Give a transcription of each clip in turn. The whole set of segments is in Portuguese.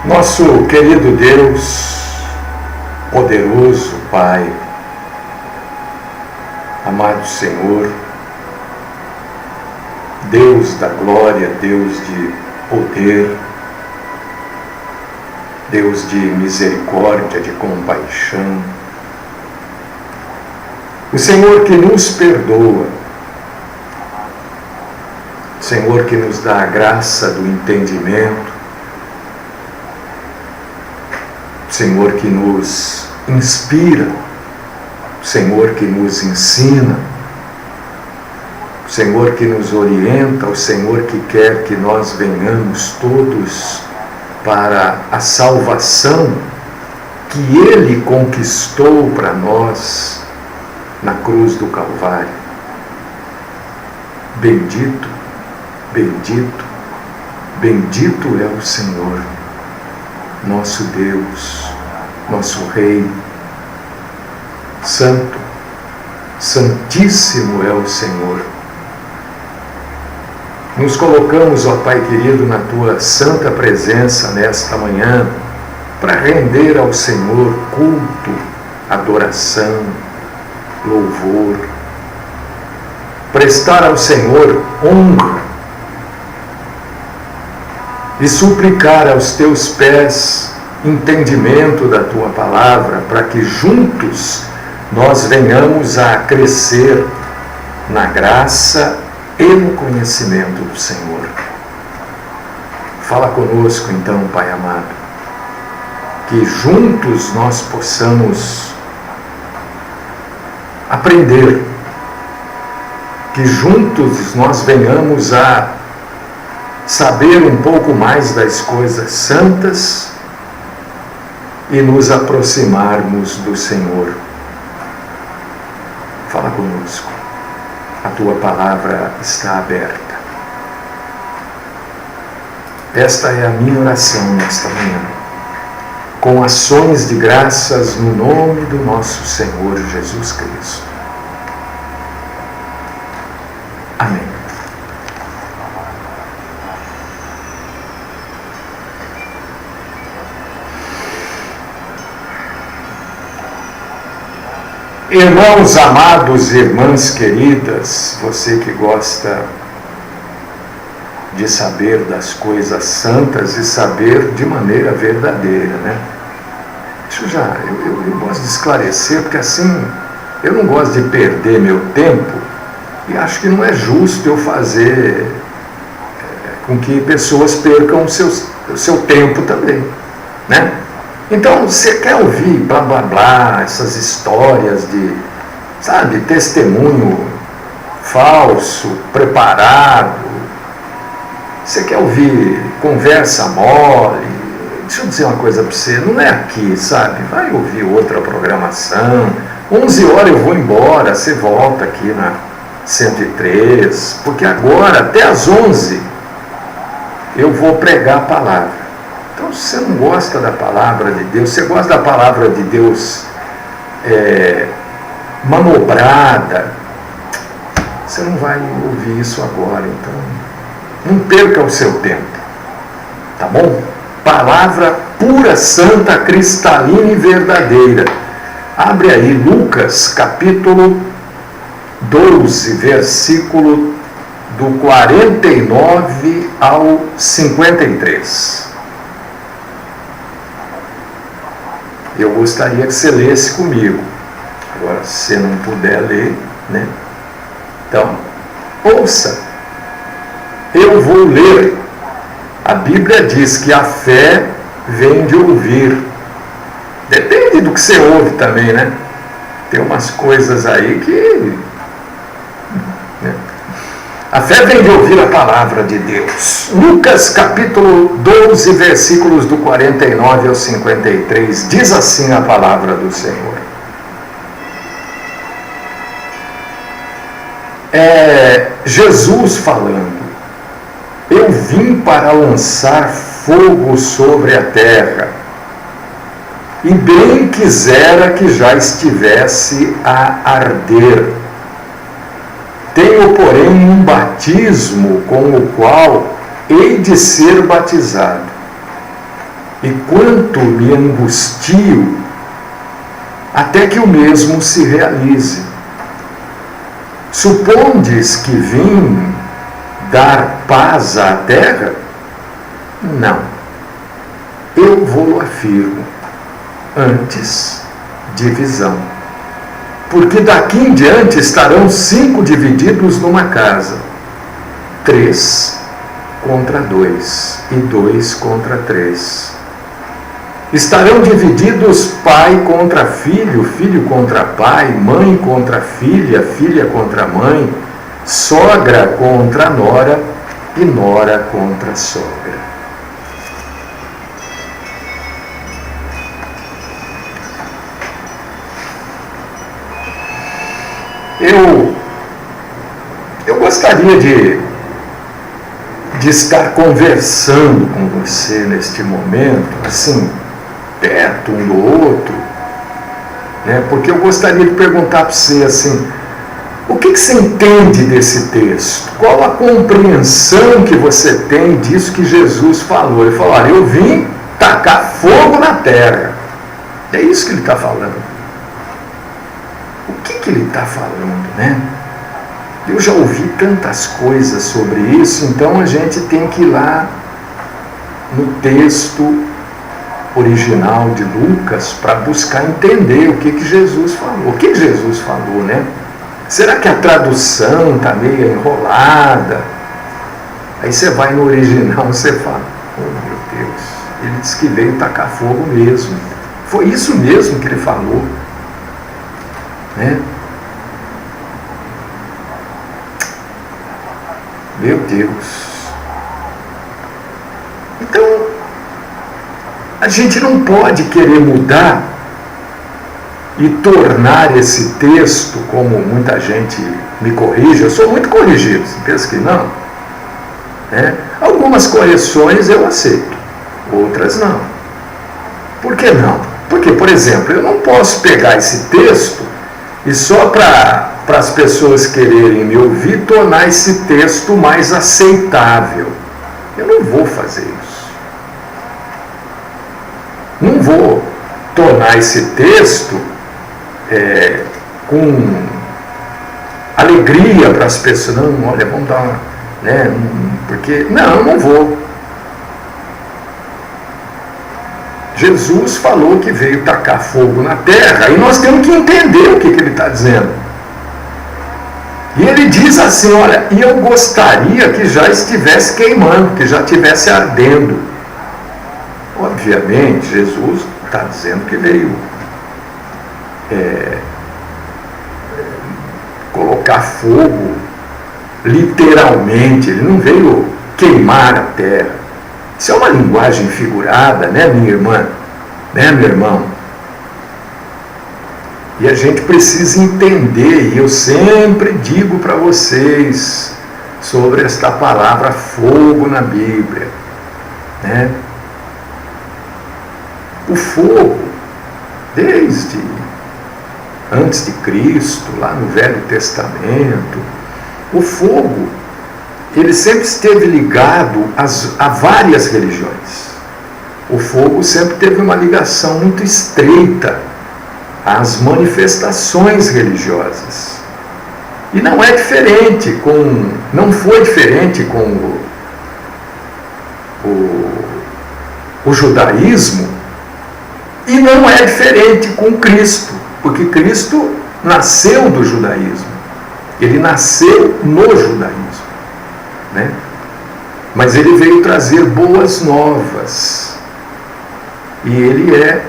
Nosso querido Deus, poderoso Pai, amado Senhor, Deus da glória, Deus de poder, Deus de misericórdia, de compaixão, o Senhor que nos perdoa, o Senhor que nos dá a graça do entendimento, o Senhor que nos inspira, o Senhor que nos ensina, o Senhor que nos orienta, o Senhor que quer que nós venhamos todos para a salvação que Ele conquistou para nós na cruz do Calvário. Bendito, bendito, bendito é o Senhor, nosso Deus, nosso Rei. Santo, santíssimo é o Senhor. Nos colocamos, ó Pai querido, na Tua santa presença nesta manhã, para render ao Senhor culto, adoração, louvor, prestar ao Senhor honra e suplicar aos Teus pés entendimento da Tua palavra, para que juntos nós venhamos a crescer na graça e no conhecimento do Senhor. Fala conosco então, Pai amado, que juntos nós possamos aprender, que juntos nós venhamos a saber um pouco mais das coisas santas e nos aproximarmos do Senhor. Fala conosco. A Tua palavra está aberta. Esta é a minha oração nesta manhã, com ações de graças no nome do nosso Senhor Jesus Cristo. Amém. Irmãos amados, irmãs queridas, você que gosta de saber das coisas santas e saber de maneira verdadeira, né? Eu gosto de esclarecer, porque assim eu não gosto de perder meu tempo e acho que não é justo eu fazer com que pessoas percam o seu tempo também, né? Então, você quer ouvir blá blá blá, essas histórias de, sabe, testemunho falso, preparado, você quer ouvir conversa mole, deixa eu dizer uma coisa para você, não é aqui, sabe, vai ouvir outra programação, 11 horas eu vou embora, você volta aqui na 103, porque agora, até às 11, eu vou pregar a palavra. Então, se você não gosta da palavra de Deus, você gosta da palavra de Deus manobrada, você não vai ouvir isso agora. Então, não perca o seu tempo, tá bom? Palavra pura, santa, cristalina e verdadeira. Abre aí Lucas, capítulo 12, versículo do 49 ao 53. Eu gostaria que você lesse comigo. Agora, se você não puder ler, né? Então, ouça. Eu vou ler. A Bíblia diz que a fé vem de ouvir. Depende do que você ouve também, né? Tem umas coisas aí que... né? A fé vem de ouvir a palavra de Deus. Lucas capítulo 12, versículos do 49 ao 53, diz assim a palavra do Senhor. Jesus falando: eu vim para lançar fogo sobre a terra, e bem quisera que já estivesse a arder. Tenho, porém, um batismo com o qual hei de ser batizado. e quanto me angustio até que o mesmo se realize. Supondes que vim dar paz à terra? Não. Eu vou afirmo, antes divisão. Porque daqui em diante estarão 5 divididos numa casa, 3 contra 2 e 2 contra 3. Estarão divididos pai contra filho, filho contra pai, mãe contra filha, filha contra mãe, sogra contra nora e nora contra sogra. Eu gostaria de estar conversando com você neste momento, assim, perto um do outro, né? Porque eu gostaria de perguntar para você assim, o que você entende desse texto? Qual a compreensão que você tem disso que Jesus falou? Ele falou, olha, eu vim tacar fogo na terra. É isso que ele está falando. O que ele está falando, né? Eu já ouvi tantas coisas sobre isso, então a gente tem que ir lá no texto original de Lucas para buscar entender o que Jesus falou. O que Jesus falou, né? Será que a tradução está meio enrolada? Aí você vai no original e você fala, oh meu Deus, ele disse que veio tacar fogo mesmo. Foi isso mesmo que ele falou, né? Meu Deus. Então, a gente não pode querer mudar e tornar esse texto, como muita gente me corrige, eu sou muito corrigido, você pensa que não? Né? Algumas correções eu aceito, outras não. Por que não? Porque, por exemplo, eu não posso pegar esse texto e só para as pessoas quererem me ouvir, tornar esse texto mais aceitável. Eu não vou fazer isso. Não vou tornar esse texto com alegria para as pessoas. Não, olha, vamos dar uma... Né, porque, não, não vou. Jesus falou que veio tacar fogo na terra e nós temos que entender o que ele está dizendo. E ele diz assim, olha, e eu gostaria que já estivesse queimando, que já estivesse ardendo. Obviamente, Jesus está dizendo que veio colocar fogo, literalmente, ele não veio queimar a terra. Isso é uma linguagem figurada, né, minha irmã? Né, meu irmão? E a gente precisa entender, e eu sempre digo para vocês sobre esta palavra fogo na Bíblia, né? O fogo, desde antes de Cristo, lá no Velho Testamento, o fogo, ele sempre esteve ligado a várias religiões. O fogo sempre teve uma ligação muito estreita às manifestações religiosas. E não é diferente não foi diferente com o judaísmo, e não é diferente com Cristo, porque Cristo nasceu do judaísmo. Ele nasceu no judaísmo, né? Mas ele veio trazer boas novas. E ele é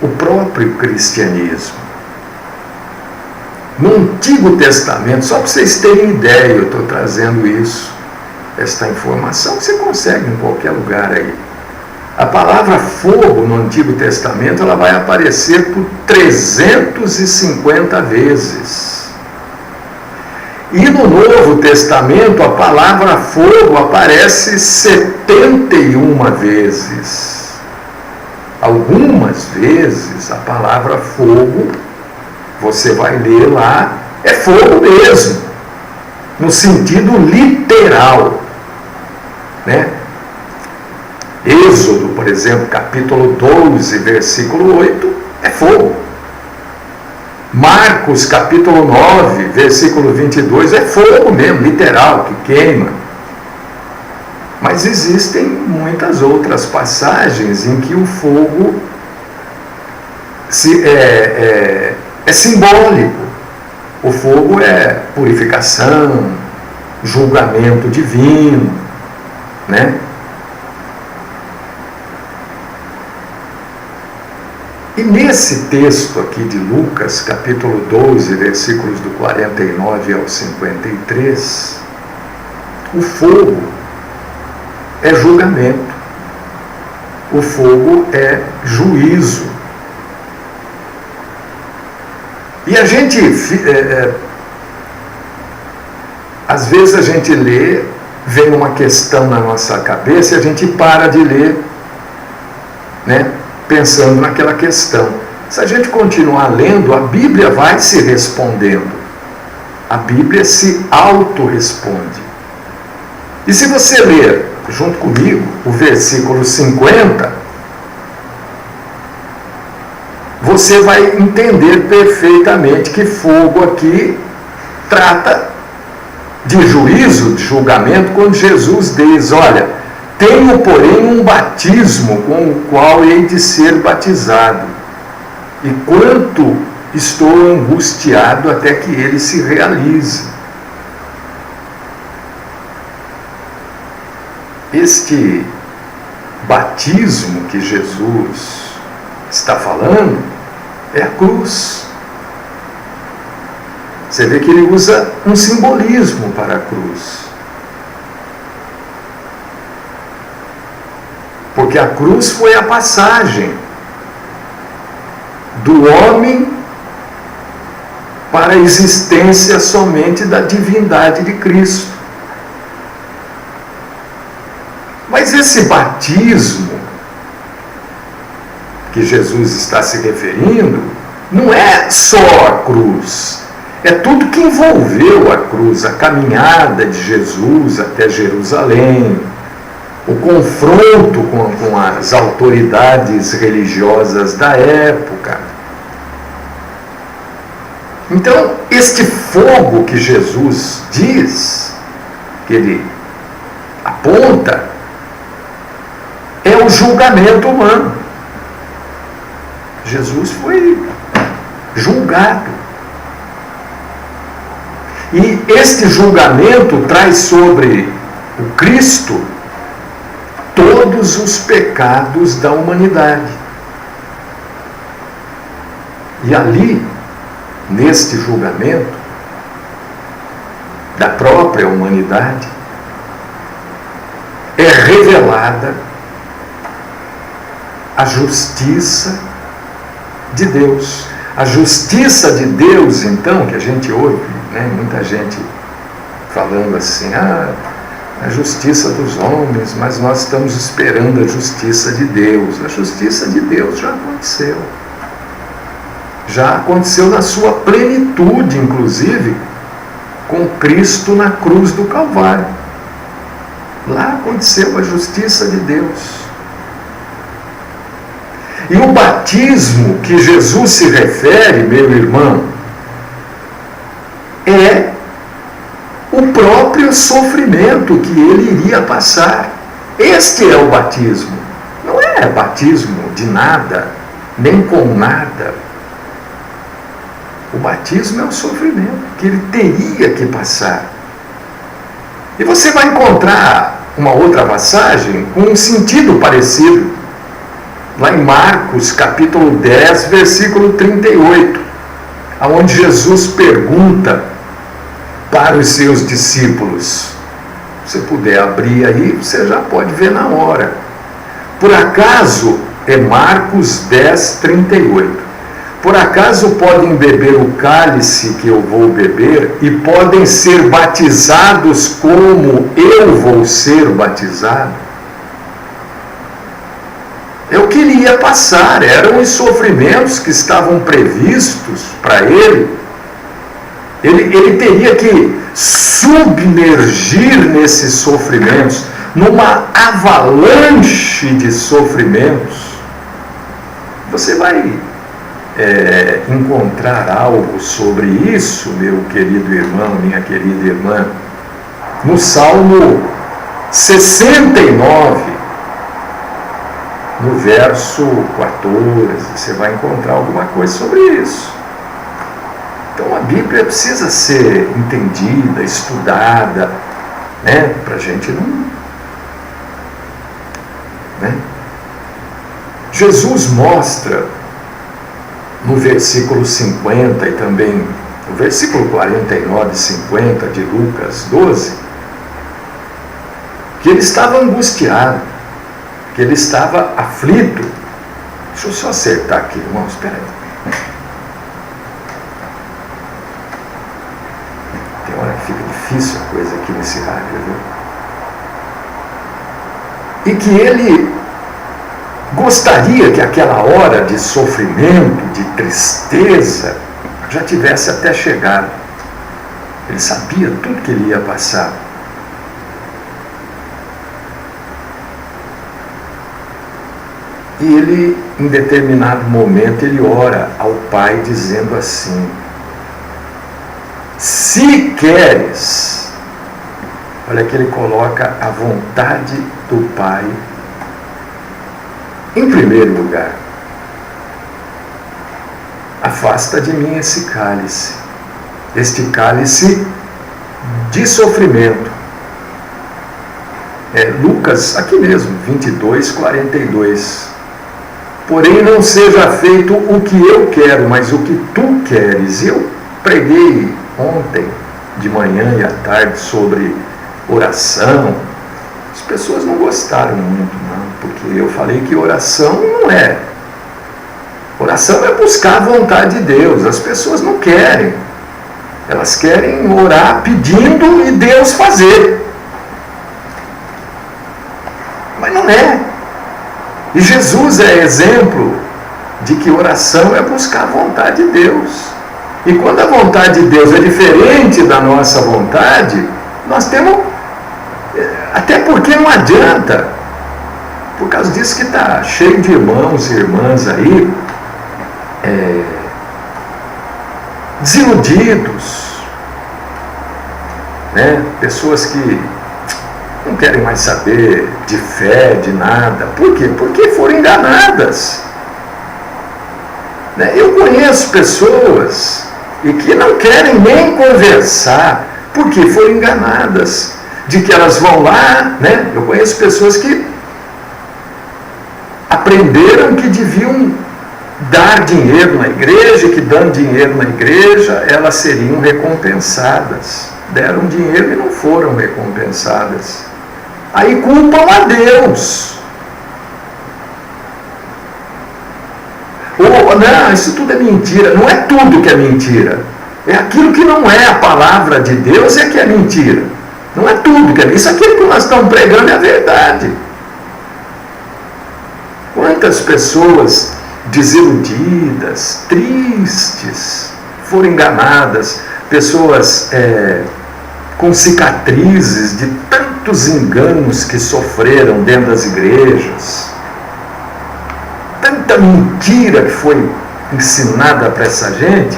o próprio cristianismo. No Antigo Testamento, só para vocês terem ideia, eu estou trazendo isso, esta informação que você consegue em qualquer lugar aí. A palavra fogo no Antigo Testamento, ela vai aparecer por 350 vezes. E no Novo Testamento, a palavra fogo aparece 71 vezes. Algumas vezes a palavra fogo, você vai ler lá, é fogo mesmo, no sentido literal, né? Êxodo, por exemplo, capítulo 12, versículo 8, é fogo. Marcos, capítulo 9, versículo 22, é fogo mesmo, literal, que queima. Mas existem muitas outras passagens em que o fogo é simbólico. O fogo é purificação, julgamento divino, né? E nesse texto aqui de Lucas, capítulo 12, versículos do 49 ao 53, o fogo é julgamento, o fogo é juízo. E a gente, às vezes a gente lê, vem uma questão na nossa cabeça e a gente para de ler, né? Pensando naquela questão. Se a gente continuar lendo, a Bíblia vai se respondendo. A Bíblia se autorresponde. E se você ler, junto comigo, o versículo 50, você vai entender perfeitamente que fogo aqui trata de juízo, de julgamento, quando Jesus diz, olha, tenho, porém, um batismo com o qual hei de ser batizado, e quanto estou angustiado até que ele se realize. Este batismo que Jesus está falando é a cruz. Você vê que ele usa um simbolismo para a cruz. Porque a cruz foi a passagem do homem para a existência somente da divindade de Cristo. Mas esse batismo que Jesus está se referindo não é só a cruz, é tudo que envolveu a cruz, a caminhada de Jesus até Jerusalém, o confronto com as autoridades religiosas da época. Então, este fogo que Jesus diz, que ele aponta, é o julgamento humano. Jesus foi julgado. E este julgamento traz sobre o Cristo todos os pecados da humanidade. E ali, neste julgamento da própria humanidade, é revelada a justiça de Deus. A justiça de Deus, então, que a gente ouve, né, muita gente falando assim, a justiça dos homens, mas nós estamos esperando a justiça de Deus. A justiça de Deus já aconteceu. Já aconteceu na sua plenitude, inclusive, com Cristo na cruz do Calvário. Lá aconteceu a justiça de Deus. E o batismo que Jesus se refere, meu irmão, é o próprio sofrimento que ele iria passar. Este é o batismo. Não é batismo de nada, nem com nada. O batismo é o sofrimento que ele teria que passar. E você vai encontrar uma outra passagem com um sentido parecido, lá em Marcos, capítulo 10, versículo 38, onde Jesus pergunta para os seus discípulos. Se puder abrir aí, você já pode ver na hora. Por acaso, é Marcos 10, 38. Por acaso podem beber o cálice que eu vou beber e podem ser batizados como eu vou ser batizado? É o que ele ia passar, eram os sofrimentos que estavam previstos para ele. Ele teria que submergir nesses sofrimentos, numa avalanche de sofrimentos, você vai encontrar algo sobre isso, meu querido irmão, minha querida irmã, no Salmo 69, no verso 14, você vai encontrar alguma coisa sobre isso. Então a Bíblia precisa ser entendida, estudada, né? Para a gente não... né? Jesus mostra no versículo 50 e também no versículo 49 e 50 de Lucas 12, que ele estava angustiado, que ele estava aflito. Deixa eu só acertar aqui, irmãos, espera aí. Tem hora que fica difícil a coisa aqui nesse rádio, viu? E que ele gostaria que aquela hora de sofrimento, de tristeza, já tivesse até chegado. Ele sabia tudo que ele ia passar. E ele, em determinado momento, ele ora ao Pai dizendo assim: se queres, olha que ele coloca a vontade do Pai em primeiro lugar. Afasta de mim esse cálice de sofrimento. Lucas, aqui mesmo, 22, 42. Porém, não seja feito o que eu quero, mas o que tu queres. Eu preguei ontem, de manhã e à tarde, sobre oração. As pessoas não gostaram muito, não, porque eu falei que oração não é. Oração é buscar a vontade de Deus. As pessoas não querem. Elas querem orar pedindo e Deus fazer. Mas não é. E Jesus é exemplo de que oração é buscar a vontade de Deus. E quando a vontade de Deus é diferente da nossa vontade, nós temos... Até porque não adianta. Por causa disso que está cheio de irmãos e irmãs aí, desiludidos, né? Pessoas que não querem mais saber de fé, de nada. Por quê? Porque foram enganadas. Eu conheço pessoas e que não querem nem conversar porque foram enganadas. De que elas vão lá, né? Eu conheço pessoas que aprenderam que deviam dar dinheiro na igreja, que dando dinheiro na igreja, elas seriam recompensadas. Deram dinheiro e não foram recompensadas. Aí culpam a Deus. Ou, não, isso tudo é mentira. Não é tudo que é mentira. É aquilo que não é a palavra de Deus é que é mentira. Não é tudo que é mentira. Isso aqui que nós estamos pregando é a verdade. Quantas pessoas desiludidas, tristes, foram enganadas, pessoas com cicatrizes de tantos enganos que sofreram dentro das igrejas, tanta mentira que foi ensinada para essa gente,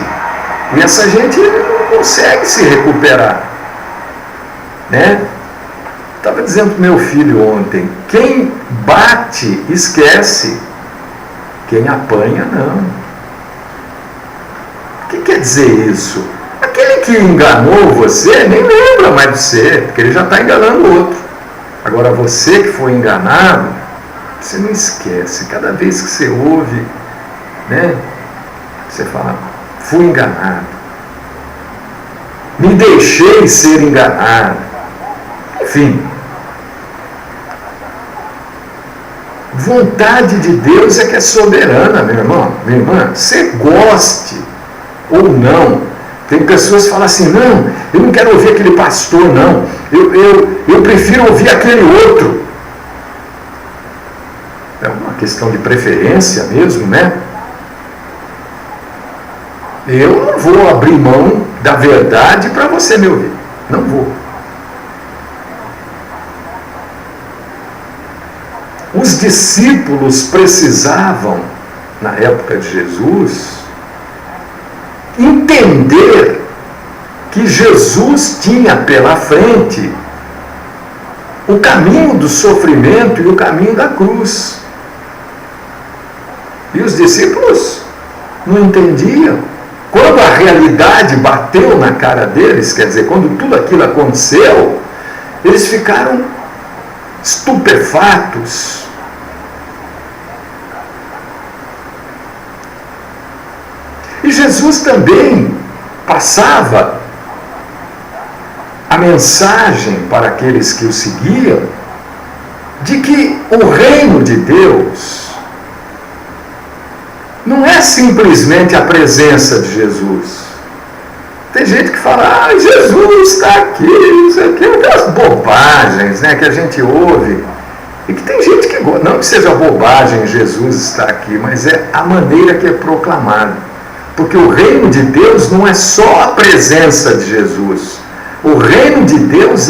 e essa gente não consegue se recuperar, né? Estava dizendo para o meu filho ontem, quem bate esquece, quem apanha não. O que quer dizer isso? Aquele que enganou você nem lembra mais de você, porque ele já está enganando o outro. Agora você que foi enganado, você não esquece. Cada vez que você ouve, né, você fala, fui enganado. Me deixei ser enganado. Enfim. Vontade de Deus é que é soberana, meu irmão, minha irmã. Você goste ou não. Tem pessoas que falam assim, não, eu não quero ouvir aquele pastor, não. Eu prefiro ouvir aquele outro. É uma questão de preferência mesmo, né? Eu não vou abrir mão da verdade para você me ouvir. Não vou. os discípulos precisavam, na época de Jesus, entender que Jesus tinha pela frente o caminho do sofrimento e o caminho da cruz. E os discípulos não entendiam. Quando a realidade bateu na cara deles, quer dizer, quando tudo aquilo aconteceu, eles ficaram estupefatos. E Jesus também passava a mensagem para aqueles que o seguiam de que o reino de Deus não é simplesmente a presença de Jesus. Tem gente que fala, Jesus está aqui, isso aqui, aquelas bobagens, né, que a gente ouve. E que tem gente que gosta, não que seja bobagem Jesus está aqui, mas é a maneira que é proclamado. Porque o reino de Deus não é só a presença de Jesus. O reino de Deus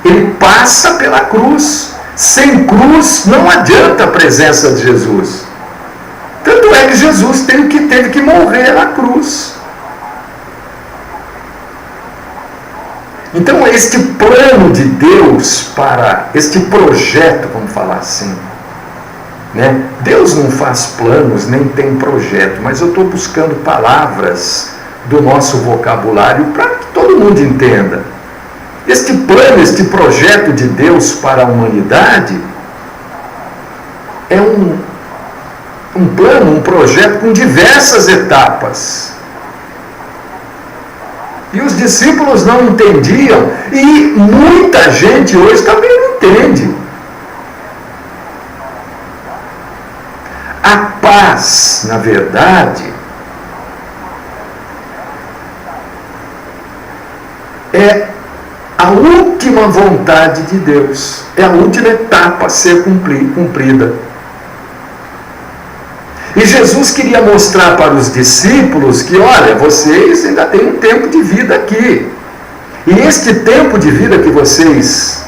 ele passa pela cruz. Sem cruz não adianta a presença de Jesus. Tanto é que Jesus teve que morrer na cruz. Então, este plano de Deus para este projeto, vamos falar assim, né? Deus não faz planos, nem tem projeto, mas eu estou buscando palavras do nosso vocabulário para que todo mundo entenda. Este plano, este projeto de Deus para a humanidade é um plano, um projeto com diversas etapas. E os discípulos não entendiam, e muita gente hoje também não entende. A paz, na verdade, é a última vontade de Deus, é a última etapa a ser cumprida. E Jesus queria mostrar para os discípulos que, olha, vocês ainda têm um tempo de vida aqui. E este tempo de vida que vocês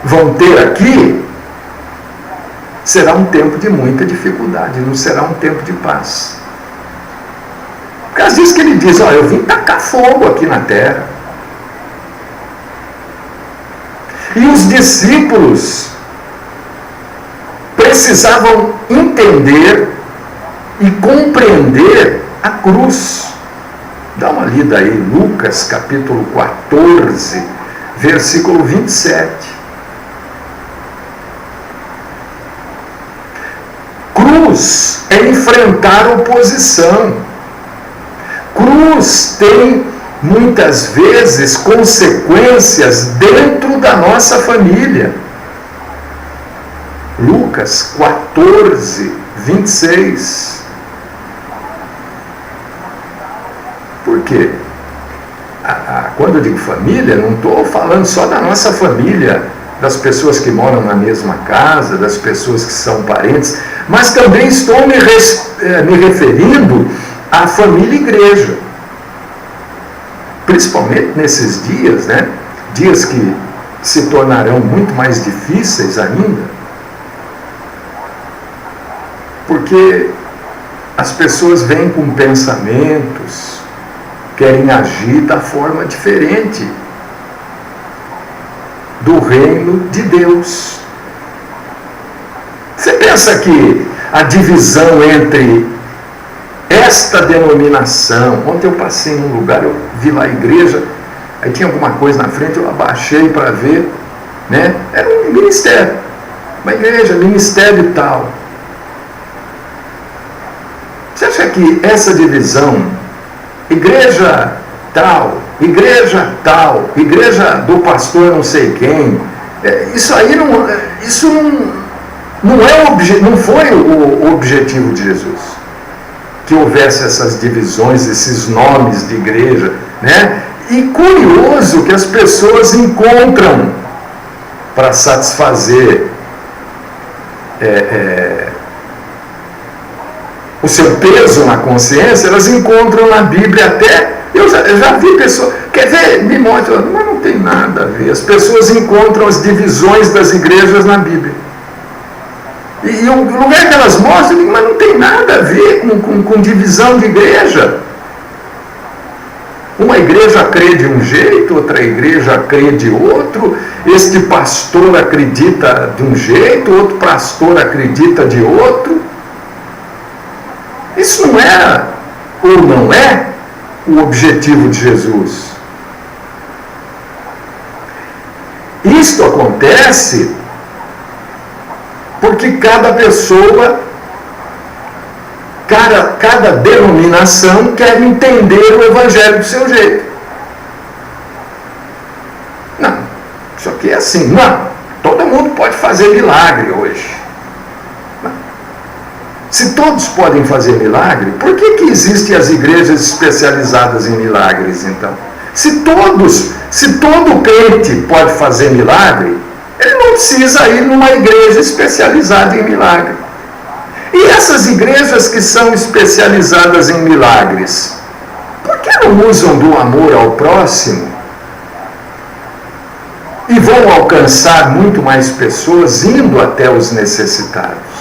vão ter aqui será um tempo de muita dificuldade, não será um tempo de paz. Por causa disso que ele diz, olha, eu vim tacar fogo aqui na terra. E os discípulos precisavam entender e compreender a cruz. Dá uma lida aí, Lucas capítulo 14, versículo 27. Cruz é enfrentar oposição. Cruz tem muitas vezes consequências dentro da nossa família. Lucas 14, 26. Por quê? Quando eu digo família, não estou falando só da nossa família, das pessoas que moram na mesma casa, das pessoas que são parentes, mas também estou me referindo à família igreja. Principalmente nesses dias, né? Dias que se tornarão muito mais difíceis ainda. Porque as pessoas vêm com pensamentos, querem agir da forma diferente do reino de Deus. Você pensa que a divisão entre esta denominação, ontem eu passei num lugar, eu vi lá a igreja, aí tinha alguma coisa na frente, eu abaixei para ver, né? Era um ministério, uma igreja, ministério tal. Você acha que essa divisão, igreja tal, igreja do pastor não sei quem, isso aí não foi o objetivo de Jesus, que houvesse essas divisões, esses nomes de igreja, né? E curioso que as pessoas encontram para satisfazer o seu peso na consciência, elas encontram na Bíblia até, eu já vi pessoas, quer ver, me mostra, mas não tem nada a ver, as pessoas encontram as divisões das igrejas na Bíblia. E o lugar que elas mostram, eu digo, mas não tem nada a ver com divisão de igreja. Uma igreja crê de um jeito, outra igreja crê de outro, este pastor acredita de um jeito, outro pastor acredita de outro. Isso não era, ou não é, o objetivo de Jesus. Isto acontece porque cada pessoa, cada denominação quer entender o Evangelho do seu jeito. Não, isso aqui é assim. Não, todo mundo pode fazer milagre hoje. Não. Se todos podem fazer milagre, por que existem as igrejas especializadas em milagres, então? Se todo crente pode fazer milagre, ele não precisa ir numa igreja especializada em milagre. E essas igrejas que são especializadas em milagres, por que não usam do amor ao próximo e vão alcançar muito mais pessoas indo até os necessitados?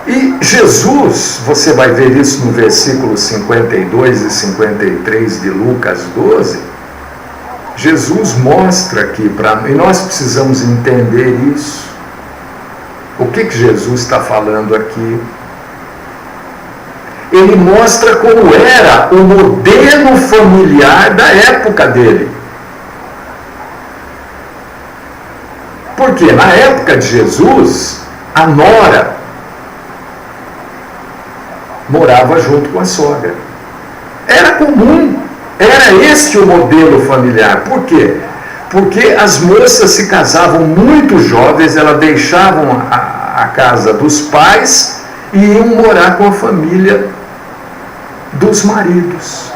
E Jesus, você vai ver isso no versículo 52 e 53 de Lucas 12, Jesus mostra aqui para nós, e nós precisamos entender isso. O que Jesus está falando aqui? Ele mostra como era o modelo familiar da época dele. Porque na época de Jesus, a nora morava junto com a sogra. Era comum, era este o modelo familiar. Por quê? Porque as moças se casavam muito jovens, elas deixavam a casa dos pais e iam morar com a família dos maridos.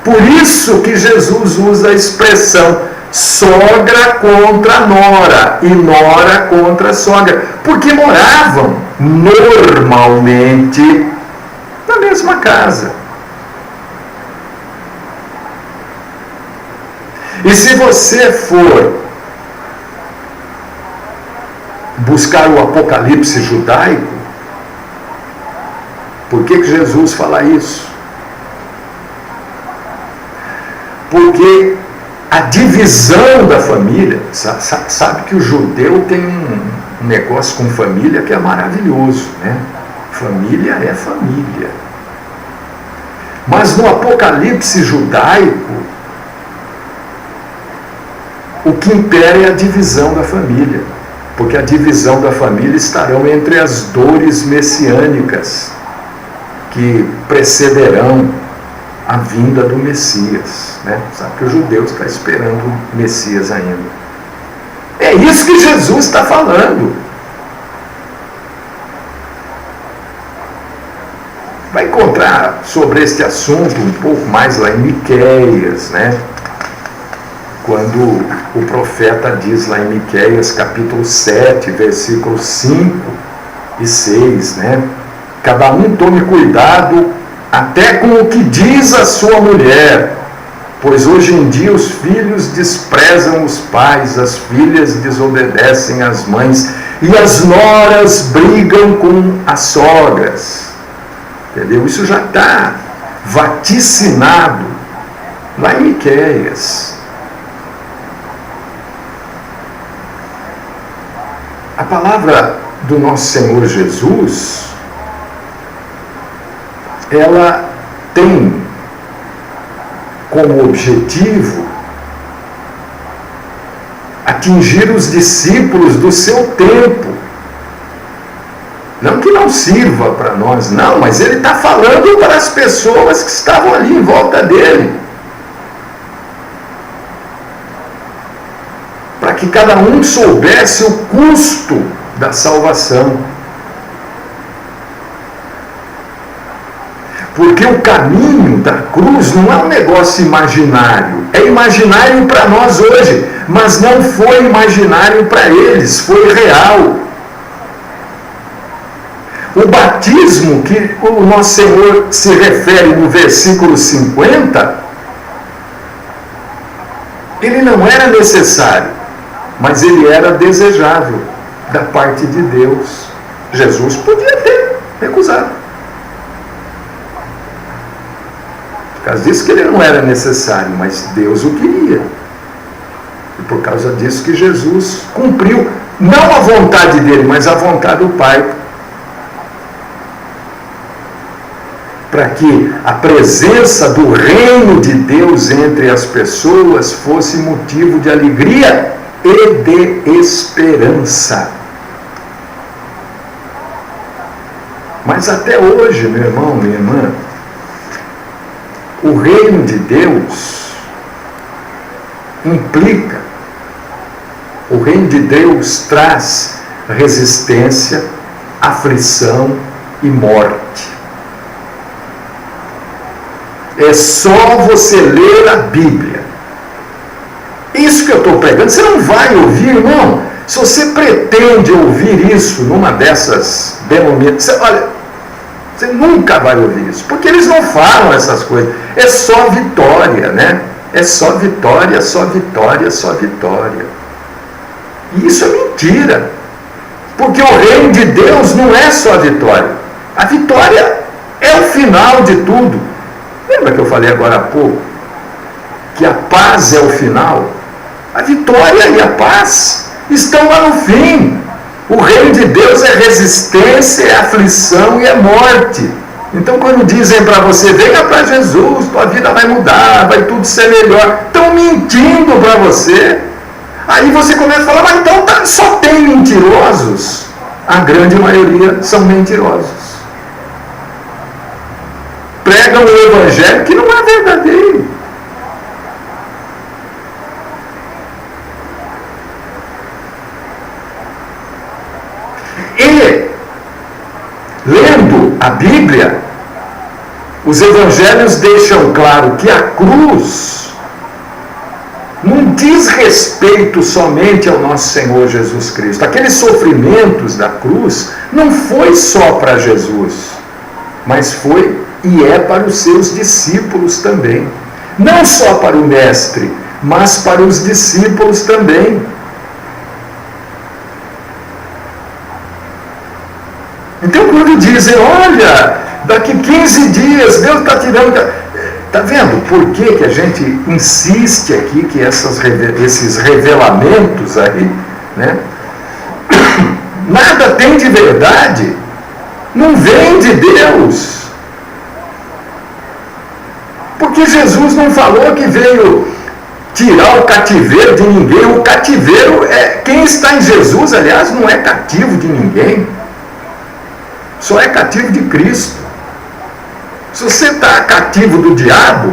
Por isso que Jesus usa a expressão sogra contra nora e nora contra sogra, porque moravam normalmente na mesma casa. E se você for buscar o Apocalipse judaico, por que Jesus fala isso? Porque a divisão da família, sabe que o judeu tem um negócio com família que é maravilhoso, né? Família é família. Mas no Apocalipse judaico, o que impera é a divisão da família, porque a divisão da família estarão entre as dores messiânicas que precederão a vinda do Messias, né? Sabe que o judeu está esperando o Messias ainda. É isso que Jesus está falando. Vai encontrar sobre este assunto um pouco mais lá em Miqueias, né? Quando o profeta diz lá em Miqueias, capítulo 7, versículos 5 e 6, né? Cada um tome cuidado até com o que diz a sua mulher, pois hoje em dia os filhos desprezam os pais, as filhas desobedecem às mães e as noras brigam com as sogras. Entendeu? Isso já está vaticinado lá em Miqueias. A palavra do nosso Senhor Jesus, ela tem como objetivo atingir os discípulos do seu tempo. Não que não sirva para nós, não, mas ele está falando para as pessoas que estavam ali em volta dele. Para que cada um soubesse o custo da salvação. Porque o caminho da cruz não é um negócio imaginário. É imaginário para nós hoje, mas não foi imaginário para eles, foi real. O batismo que o nosso Senhor se refere no versículo 50 Ele não era necessário, mas ele era desejável da parte de Deus. Jesus podia ter recusado. Por causa disso que ele não era necessário, mas Deus o queria. E por causa disso que Jesus cumpriu, não a vontade dele, mas a vontade do Pai. Para que a presença do reino de Deus entre as pessoas fosse motivo de alegria e de esperança. Mas até hoje, meu irmão, minha irmã, o reino de Deus implica, o reino de Deus traz resistência, aflição e morte. É só você ler a Bíblia. Isso que eu estou pregando, você não vai ouvir, irmão. Se você pretende ouvir isso numa dessas denominações, olha, você nunca vai ouvir isso, porque eles não falam essas coisas. É só vitória, né? É só vitória, só vitória, só vitória. E isso é mentira. Porque o reino de Deus não é só a vitória. A vitória é o final de tudo. Lembra que eu falei agora há pouco? Que a paz é o final? A vitória e a paz estão lá no fim. O reino de Deus é resistência, é aflição e é morte. Então quando dizem para você, venha para Jesus, tua vida vai mudar, vai tudo ser melhor, estão mentindo para você. Aí você começa a falar, mas então só tem mentirosos? A grande maioria são mentirosos. Pregam o evangelho que não é verdadeiro. E, lendo a Bíblia, os evangelhos deixam claro que a cruz não diz respeito somente ao nosso Senhor Jesus Cristo. Aqueles sofrimentos da cruz não foi só para Jesus, mas foi e é para os seus discípulos também. Não só para o mestre, mas para os discípulos também. Então quando dizem, olha, daqui 15 dias Deus está tirando... Está vendo por que a gente insiste aqui que esses revelamentos aí, né? Nada tem de verdade, não vem de Deus. Porque Jesus não falou que veio tirar o cativeiro de ninguém. O cativeiro é quem está em Jesus, aliás, não é cativo de ninguém. Só é cativo de Cristo. Se você está cativo do diabo,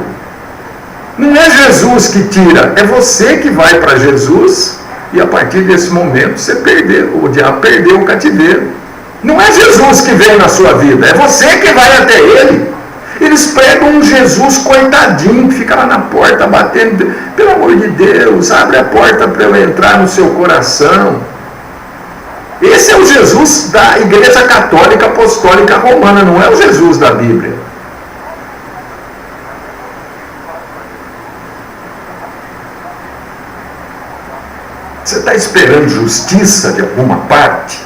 não é Jesus que tira, é você que vai para Jesus e a partir desse momento você perdeu, o diabo perdeu o cativeiro. Não é Jesus que vem na sua vida, é você que vai até ele. Eles pregam um Jesus coitadinho que fica lá na porta batendo, pelo amor de Deus, abre a porta para eu entrar no seu coração. Esse é o Jesus da Igreja Católica Apostólica Romana, não é o Jesus da Bíblia. Você está esperando justiça de alguma parte?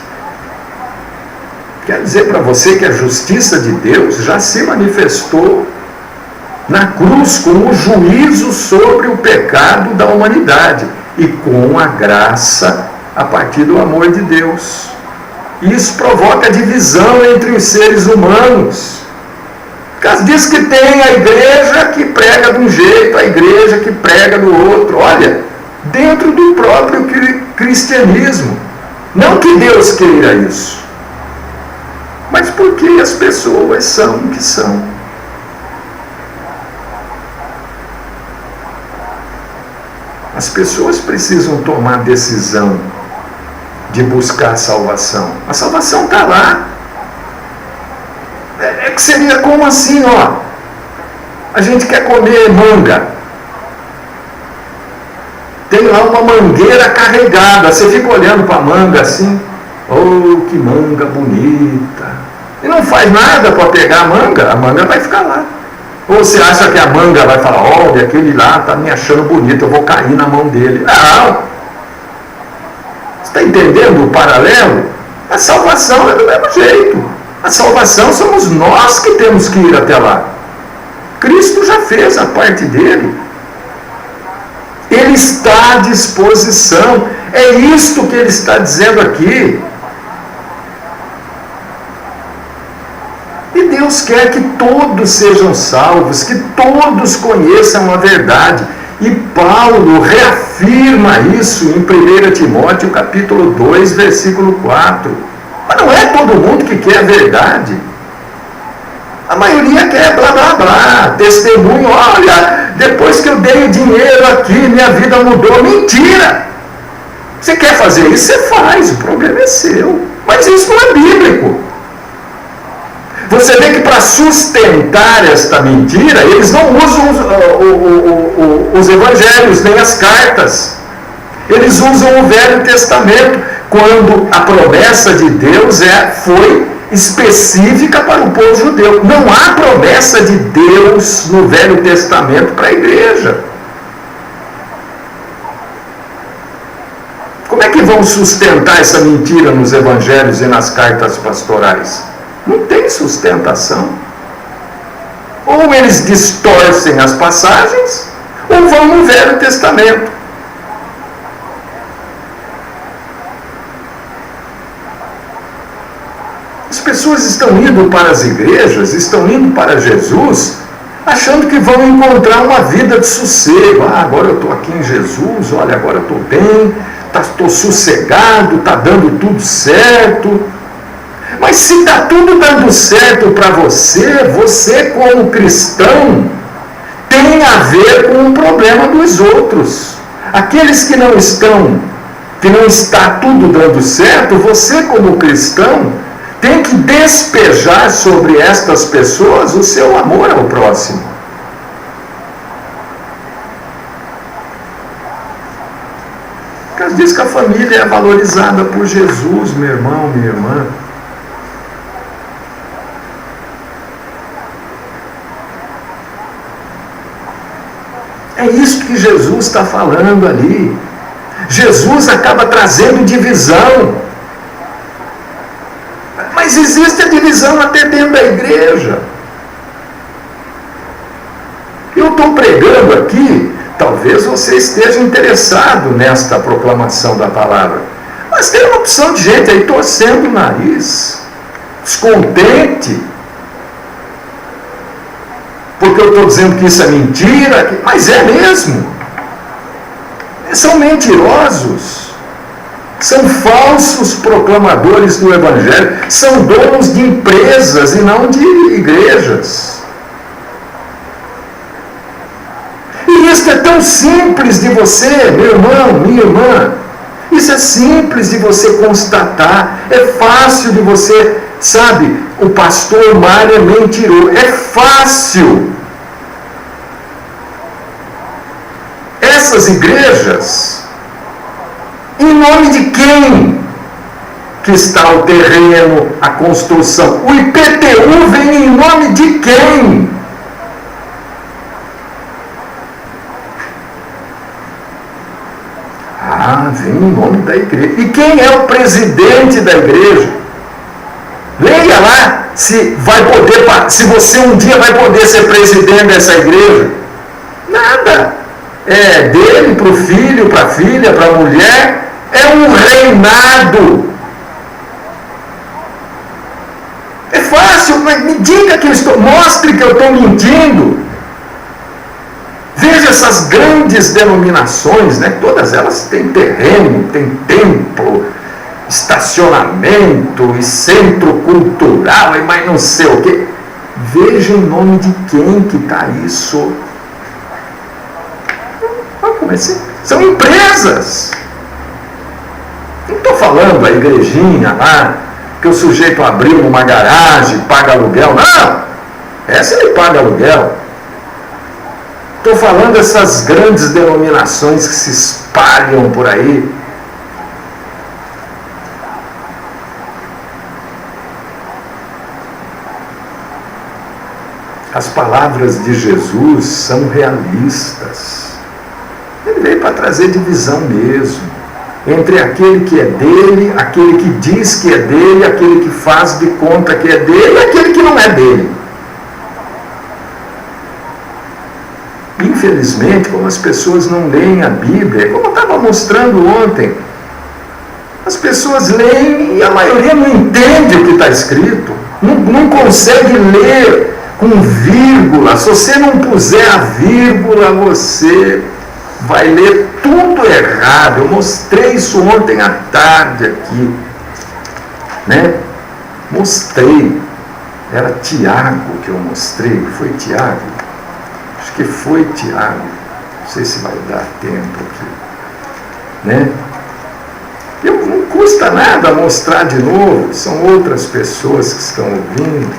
Quer dizer para você que a justiça de Deus já se manifestou na cruz com o juízo sobre o pecado da humanidade e com a graça a partir do amor de Deus. Isso provoca divisão entre os seres humanos. Por causa disso que tem a igreja que prega de um jeito, a igreja que prega do outro. Olha, dentro do próprio cristianismo. Não que Deus queira isso, mas porque as pessoas são o que são. As pessoas precisam tomar decisão de buscar a salvação. A salvação está lá. É que seria como assim, ó. A gente quer comer manga. Tem lá uma mangueira carregada. Você fica olhando para a manga assim. Oh, que manga bonita. E não faz nada para pegar a manga vai ficar lá. Ou você acha que a manga vai falar, olha, aquele lá está me achando bonito, eu vou cair na mão dele. Não! Você está entendendo o paralelo? A salvação é do mesmo jeito. A salvação somos nós que temos que ir até lá. Cristo já fez a parte dele. Ele está à disposição. É isto que ele está dizendo aqui. E Deus quer que todos sejam salvos, que todos conheçam a verdade. E Paulo reafirma isso em 1 Timóteo capítulo 2, versículo 4. Mas não é todo mundo que quer a verdade. A maioria quer blá blá blá, testemunho, olha, depois que eu dei o dinheiro aqui, minha vida mudou. Mentira! Você quer fazer isso, você faz, o problema é seu. Mas isso não é bíblico. Você vê que para sustentar esta mentira, eles não usam os evangelhos, nem as cartas. Eles usam o Velho Testamento, quando a promessa de Deus foi específica para o povo judeu. Não há promessa de Deus no Velho Testamento para a igreja. Como é que vão sustentar essa mentira nos evangelhos e nas cartas pastorais? Não tem sustentação. Ou eles distorcem as passagens, ou vão no Velho Testamento. As pessoas estão indo para as igrejas, estão indo para Jesus, achando que vão encontrar uma vida de sossego. Ah, agora eu estou aqui em Jesus, olha, agora eu estou bem, estou sossegado, está dando tudo certo. Mas se está tudo dando certo para você, você como cristão tem a ver com o problema dos outros. Aqueles que não está tudo dando certo, você como cristão tem que despejar sobre estas pessoas o seu amor ao próximo. Porque diz que a família é valorizada por Jesus, meu irmão, minha irmã. É isso que Jesus está falando ali. Jesus acaba trazendo divisão. Mas existe a divisão até dentro da igreja. Eu estou pregando aqui, talvez você esteja interessado nesta proclamação da palavra. Mas tem uma opção de gente aí torcendo o nariz, descontente, porque eu estou dizendo que isso é mentira, mas é mesmo. São mentirosos. São falsos proclamadores do Evangelho. São donos de empresas e não de igrejas. E isso é tão simples de você, meu irmão, minha irmã. Isso é simples de você constatar. É fácil de você, sabe, o pastor Mário é mentiroso. É fácil. Essas igrejas, em nome de quem que está o terreno, a construção? O IPTU vem em nome de quem? Ah, vem em nome da igreja. E quem é o presidente da igreja? Leia lá se você um dia vai poder ser presidente dessa igreja. Nada. É dele para o filho, para a filha, para a mulher. É um reinado. É fácil, mas me diga que mostre que eu estou mentindo. Veja essas grandes denominações, né? Todas elas têm terreno, têm templo, estacionamento e centro cultural, e mais não sei o quê. Veja em nome de quem que está isso. São empresas. Não estou falando a igrejinha lá, que o sujeito abriu uma garagem, paga aluguel. Não! Essa ele paga aluguel. Estou falando dessas grandes denominações que se espalham por aí. as palavras de Jesus são realistas. Ele veio para trazer divisão mesmo, entre aquele que é dele, aquele que diz que é dele, aquele que faz de conta que é dele, e aquele que não é dele. Infelizmente, como as pessoas não leem a Bíblia, como eu estava mostrando ontem, as pessoas leem e a maioria não entende o que está escrito, não consegue ler com vírgula. Se você não puser a vírgula, você vai ler tudo errado. Eu mostrei isso ontem à tarde aqui, né? Mostrei, era Tiago que eu mostrei, foi Tiago? Acho que foi Tiago, não sei se vai dar tempo aqui, né? Não custa nada mostrar de novo, são outras pessoas que estão ouvindo,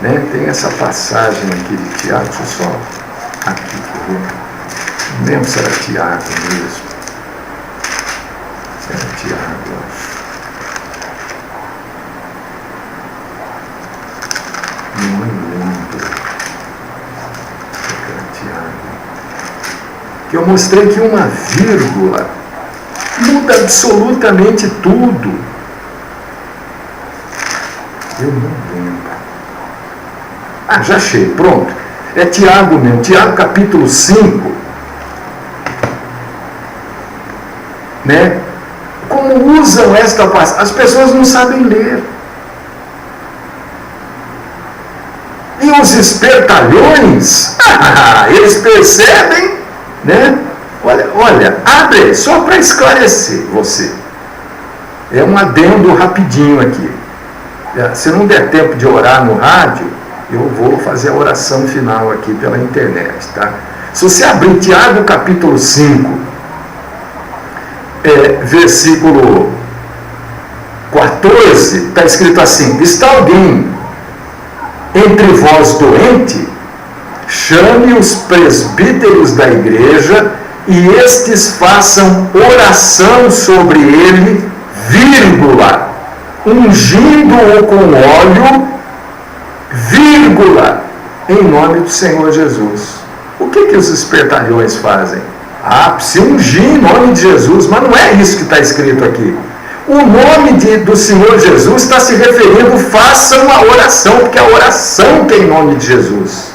né? Tem essa passagem aqui de Tiago, deixa eu só aqui, quer ver? Não lembro se era Tiago mesmo. Era Tiago, eu acho. Não lembro. Era Tiago. Que eu mostrei que uma vírgula muda absolutamente tudo. Eu não lembro. Ah, já achei, pronto. É Tiago mesmo, Tiago capítulo 5. Né? Como usam esta passagem? As pessoas não sabem ler. E os espertalhões, eles percebem, né? Olha, abre só para esclarecer você. É um adendo rapidinho aqui. Se não der tempo de orar no rádio, eu vou fazer a oração final aqui pela internet, tá? Se você abrir Tiago capítulo 5, versículo 14, está escrito assim: está alguém entre vós doente? Chame os presbíteros da igreja e estes façam oração sobre ele, vírgula, ungindo-o com óleo, vírgula, em nome do Senhor Jesus. O que os espertalhões fazem? Se ungir em nome de Jesus, mas não é isso que está escrito aqui. O nome do Senhor Jesus está se referindo, façam a oração, porque a oração tem nome de Jesus,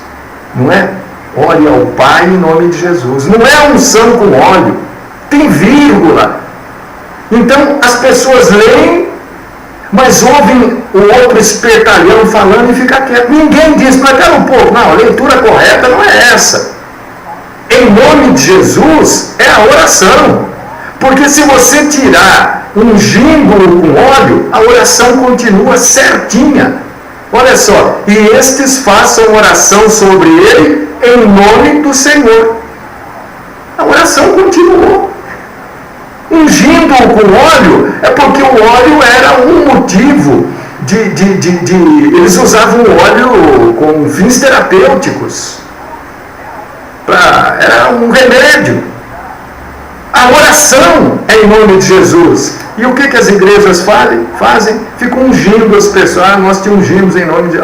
não é? Ore ao Pai em nome de Jesus. Não é unção com óleo, tem vírgula. Então as pessoas leem, mas ouvem o outro espertalhão falando e fica quieto. Ninguém diz, mas pera um pouco, não, a leitura correta não é essa. Em nome de Jesus é a oração. Porque se você tirar ungindo-o com óleo, a oração continua certinha. Olha só, e estes façam oração sobre ele em nome do Senhor. A oração continuou. Ungindo-o com óleo é porque o óleo era um motivo eles usavam o óleo com fins terapêuticos. Era um remédio. A oração é em nome de Jesus. E o que as igrejas fazem? Ficam ungindo as pessoas. Nós te ungimos em nome de...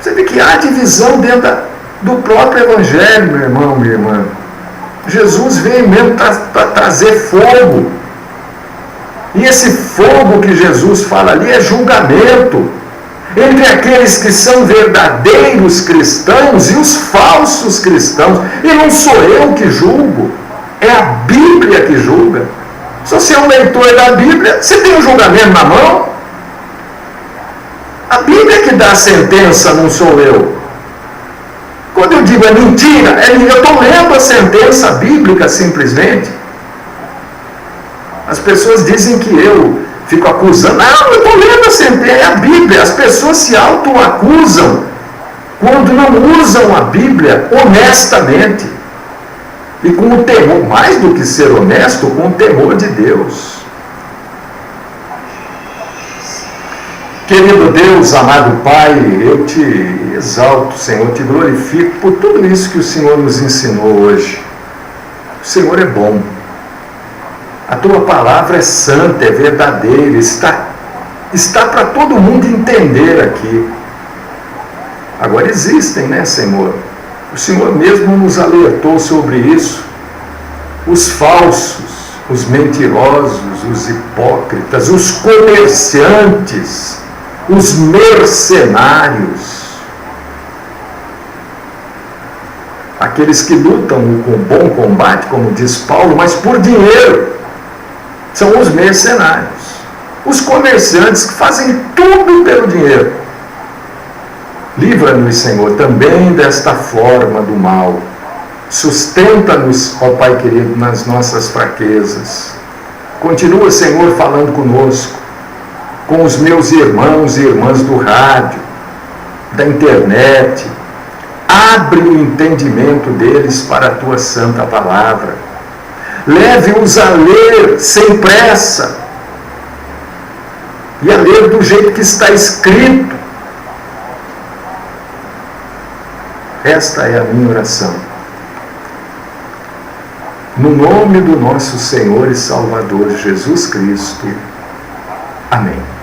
Você vê que há divisão dentro do próprio evangelho, meu irmão, minha irmã. Jesus veio mesmo para trazer fogo. E esse fogo que Jesus fala ali é julgamento entre aqueles que são verdadeiros cristãos e os falsos cristãos. E não sou eu que julgo, é a Bíblia que julga. Se você é um leitor da Bíblia, você tem um julgamento na mão. A Bíblia que dá a sentença, não sou eu. Quando eu digo é mentira, eu estou lendo a sentença bíblica simplesmente. As pessoas dizem que eu fico acusando. Não, eu estou lendo a sentença, é a Bíblia. As pessoas se autoacusam quando não usam a Bíblia honestamente. E com o temor, mais do que ser honesto, com o temor de Deus. Querido Deus, amado Pai, eu te exalto, Senhor, te glorifico por tudo isso que o Senhor nos ensinou hoje. O Senhor é bom. A tua palavra é santa, é verdadeira, está para todo mundo entender aqui. Agora existem, né, Senhor? O Senhor mesmo nos alertou sobre isso. Os falsos, os mentirosos, os hipócritas, os comerciantes, os mercenários, aqueles que lutam com bom combate, como diz Paulo, mas por dinheiro, são os mercenários. Os comerciantes que fazem tudo pelo dinheiro. Livra-nos, Senhor, também desta forma do mal. Sustenta-nos, ó Pai querido, nas nossas fraquezas. Continua, Senhor, falando conosco, com os meus irmãos e irmãs do rádio, da internet. Abre o entendimento deles para a Tua santa palavra. Leve-os a ler sem pressa e a ler do jeito que está escrito. Esta é a minha oração. No nome do nosso Senhor e Salvador Jesus Cristo. Amém.